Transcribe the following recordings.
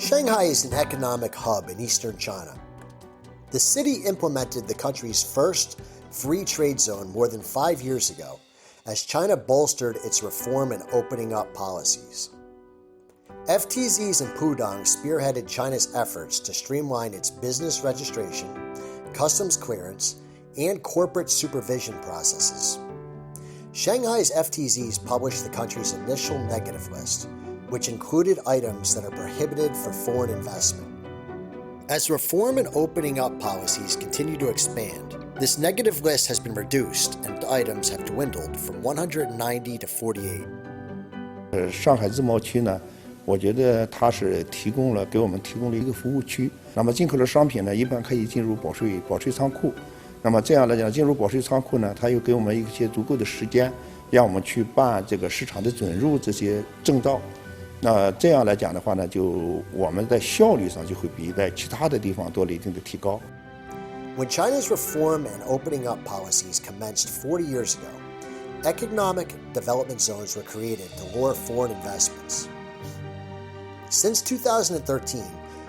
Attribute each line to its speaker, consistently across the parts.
Speaker 1: Shanghai is an economic hub in eastern China. The city implemented the country's first free trade zone more than 5 years ago, as China bolstered its reform and opening up policies. FTZs in Pudong spearheaded China's efforts to streamline its business registration, customs clearance, and corporate supervision processes. Shanghai's FTZs published the country's initial negative list, which included items that are prohibited for foreign investment. As reform and opening up policies continue to expand, this negative list has been reduced and items have dwindled from 190 to 48.
Speaker 2: 上海自贸区呢，我觉得它是给我们提供了一个服务区。那么进口的商品呢，一般可以进入保税仓库。那么这样来讲，进入保税仓库呢，它又给我们一些足够的时间，让我们去办这个市场的准入这些证照。那这样来讲的话呢，就我们在效率上就会比在其他的地方多了一定的提高。
Speaker 1: When China's reform and opening up policies commenced 40 years ago, economic development zones were created to lure foreign investments. Since 2013,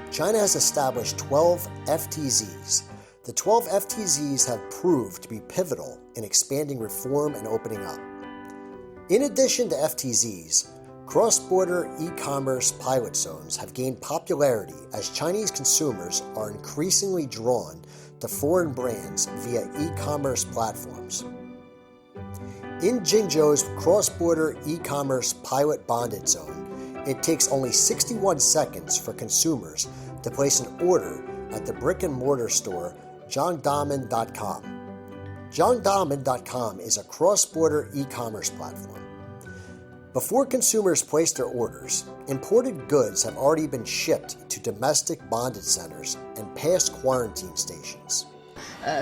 Speaker 1: China has established 12 FTZs. The 12 FTZs have proved to be pivotal in expanding reform and opening up. In addition to FTZs, cross-border e-commerce pilot zones have gained popularity as Chinese consumers are increasingly drawn to foreign brands via e-commerce platforms. In Jingzhou's cross-border e-commerce pilot bonded zone, it takes only 61 seconds for consumers to place an order at the brick-and-mortar store Zhangdamen.com. Zhangdamen.com is a cross-border e-commerce platform. Before consumers place their orders, imported goods have already been shipped to domestic bonded centers and past quarantine stations.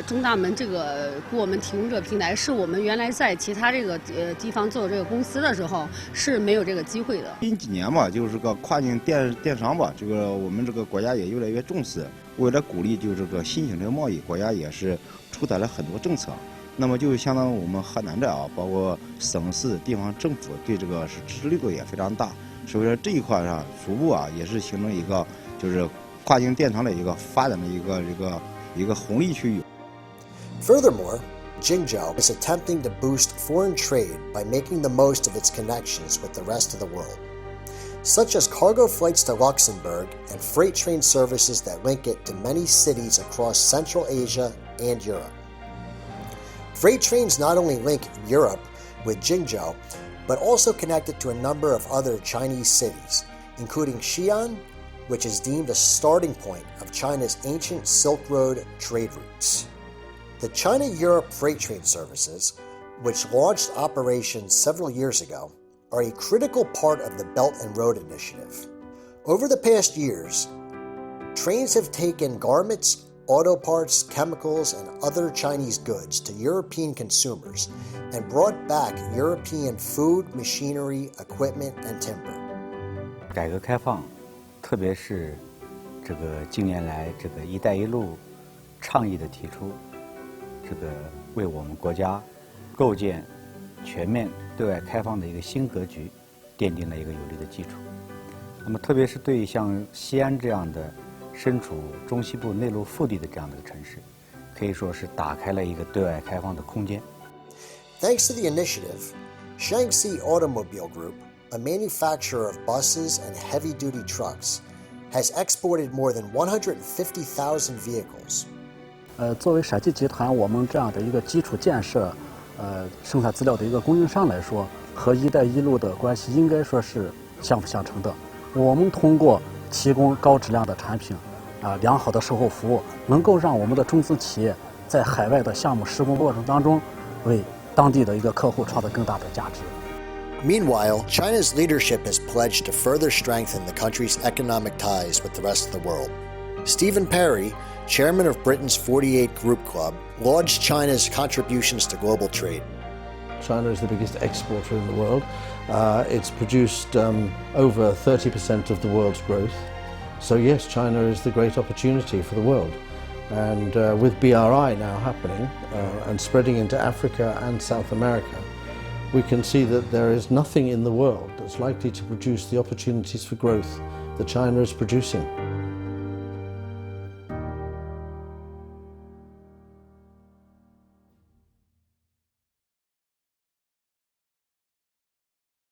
Speaker 3: 中大门这个给我们提供这个平台，是我们原来在其他这个地方做这个公司的时候是没有这个机会的。
Speaker 4: 近几年吧，就是个跨境电商吧，这个我们这个国家也越来越重视。为了鼓励就这个新型的贸易，国家也是出台了很多政策。那么就相当于我们河南这啊，包括省市地方政府对这个是支持力度也非常大。所以说这一块上逐步啊也是形成一个就是跨境电商的一个发展的一个红利区域。
Speaker 1: Furthermore, Jingzhou is attempting to boost foreign trade by making the most of its connections with the rest of the world, such as cargo flights to Luxembourg and freight train services that link it to many cities across Central Asia and Europe. Freight trains not only link Europe with Jingzhou, but also connect it to a number of other Chinese cities, including Xi'an, which is deemed a starting point of China's ancient Silk Road trade routes. The China-Europe freight train services, which launched operations several years ago, are a critical part of the Belt and Road Initiative. Over the past years, trains have taken garments, auto parts, chemicals, and other Chinese goods to European consumers and brought back European food, machinery, equipment, and timber.
Speaker 5: 改革开放，特别是这个近年来这个“一带一路”倡议的提出，这个为我们国家构建全面对外开放的一个新格局奠定了一个有力的基础。那么，特别是对于像西安这样的身处中西部内陆腹地的这样的城市，可以说是打开了一个对外开放的空间。
Speaker 1: Thanks to the initiative, Shaanxi Automobile Group, a manufacturer of buses and heavy-duty trucks, has exported more than 150,000 vehicles.
Speaker 6: 作为陕西集团，我们这样的一个基础建设，生产资料的一个供应商来说，和“一带一路”的关系应该说是相辅相成的。我们通过提供高质量的产品，良好的售后服务，能够让我们的中资企业在海外的项目施工过程当中，为当地的一个客户创造更大的价值。
Speaker 1: Meanwhile, China's leadership has pledged to further strengthen the country's economic ties with the rest of the world. Stephen Perry, chairman of Britain's 48 Group Club, lauds China's contributions to global trade.
Speaker 7: China is the biggest exporter in the world. It's produced over 30% of the world's growth. So yes, China is the great opportunity for the world. And with BRI now happening and spreading into Africa and South America, we can see that there is nothing in the world that's likely to produce the opportunities for growth that China is producing.